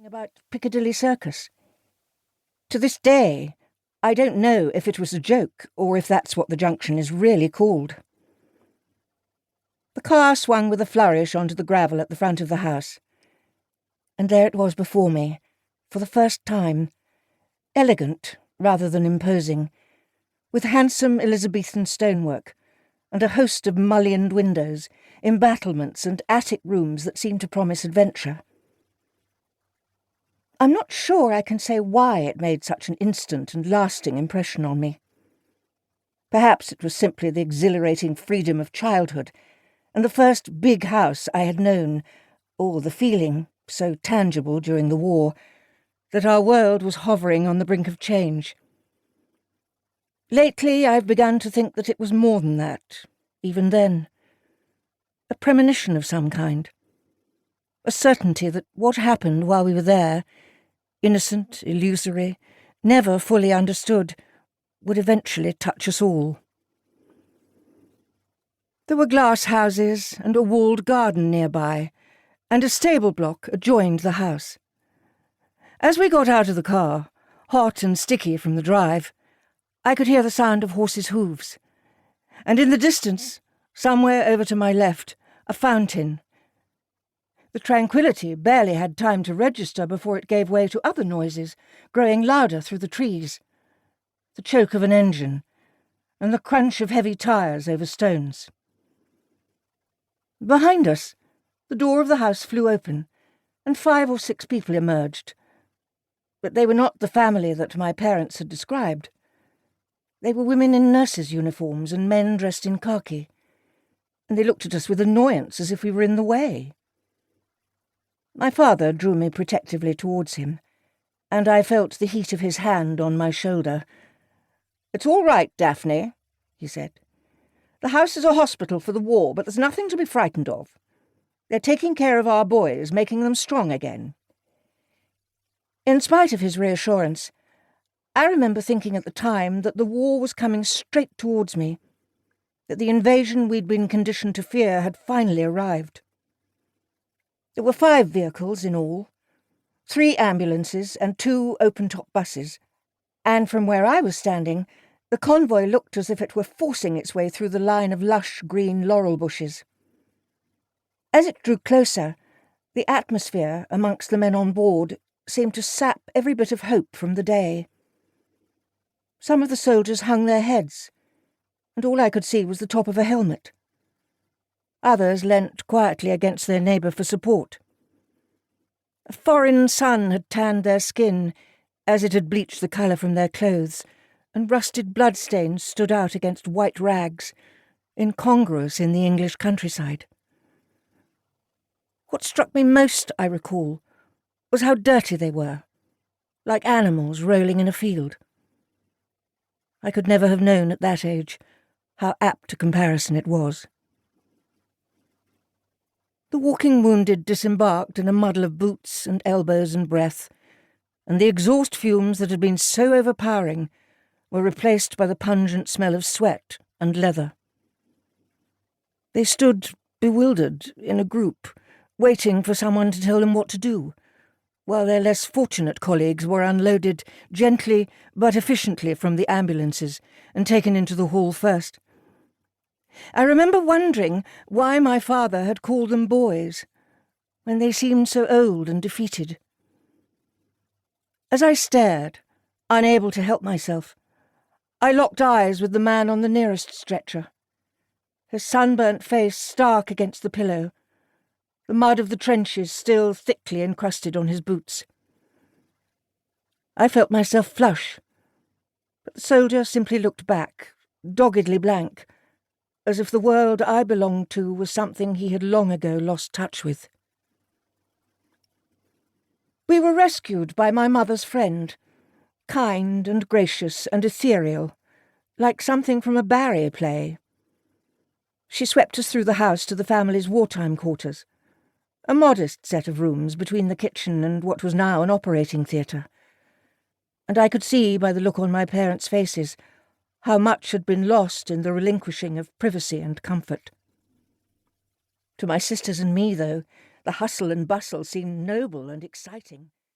about Piccadilly Circus. To this day, I don't know if it was a joke or if that's what the junction is really called. The car swung with a flourish onto the gravel at the front of the house. And there it was before me, for the first time, elegant rather than imposing, with handsome Elizabethan stonework and a host of mullioned windows, embattlements and attic rooms that seemed to promise adventure. I'm not sure I can say why it made such an instant and lasting impression on me. Perhaps it was simply the exhilarating freedom of childhood and the first big house I had known, or the feeling, so tangible during the war, that our world was hovering on the brink of change. Lately I've begun to think that it was more than that, even then. A premonition of some kind. A certainty that what happened while we were there, innocent, illusory, never fully understood, would eventually touch us all. There were glass houses and a walled garden nearby, and a stable block adjoined the house. As we got out of the car, hot and sticky from the drive, I could hear the sound of horses' hooves, and in the distance, somewhere over to my left, a fountain. The tranquillity barely had time to register before it gave way to other noises, growing louder through the trees. The choke of an engine, and the crunch of heavy tyres over stones. Behind us, the door of the house flew open, and 5 or 6 people emerged. But they were not the family that my parents had described. They were women in nurses' uniforms and men dressed in khaki, and they looked at us with annoyance as if we were in the way. My father drew me protectively towards him, and I felt the heat of his hand on my shoulder. "It's all right, Daphne," he said. "The house is a hospital for the war, but there's nothing to be frightened of. They're taking care of our boys, making them strong again." In spite of his reassurance, I remember thinking at the time that the war was coming straight towards me, that the invasion we'd been conditioned to fear had finally arrived. There were 5 vehicles in all, 3 ambulances and 2 open-top buses, and from where I was standing, the convoy looked as if it were forcing its way through the line of lush green laurel bushes. As it drew closer, the atmosphere amongst the men on board seemed to sap every bit of hope from the day. Some of the soldiers hung their heads, and all I could see was the top of a helmet. Others leant quietly against their neighbour for support. A foreign sun had tanned their skin, as it had bleached the colour from their clothes, and rusted bloodstains stood out against white rags, incongruous in the English countryside. What struck me most, I recall, was how dirty they were, like animals rolling in a field. I could never have known at that age how apt a comparison it was. The walking wounded disembarked in a muddle of boots and elbows and breath, and the exhaust fumes that had been so overpowering were replaced by the pungent smell of sweat and leather. They stood, bewildered, in a group, waiting for someone to tell them what to do, while their less fortunate colleagues were unloaded gently but efficiently from the ambulances and taken into the hall first. I remember wondering why my father had called them boys, when they seemed so old and defeated. As I stared, unable to help myself, I locked eyes with the man on the nearest stretcher, his sunburnt face stark against the pillow, the mud of the trenches still thickly encrusted on his boots. I felt myself flush, but the soldier simply looked back, doggedly blank, as if the world I belonged to was something he had long ago lost touch with. We were rescued by my mother's friend, kind and gracious and ethereal, like something from a Barry play. She swept us through the house to the family's wartime quarters, a modest set of rooms between the kitchen and what was now an operating theatre, and I could see by the look on my parents' faces how much had been lost in the relinquishing of privacy and comfort. To my sisters and me, though, the hustle and bustle seemed noble and exciting.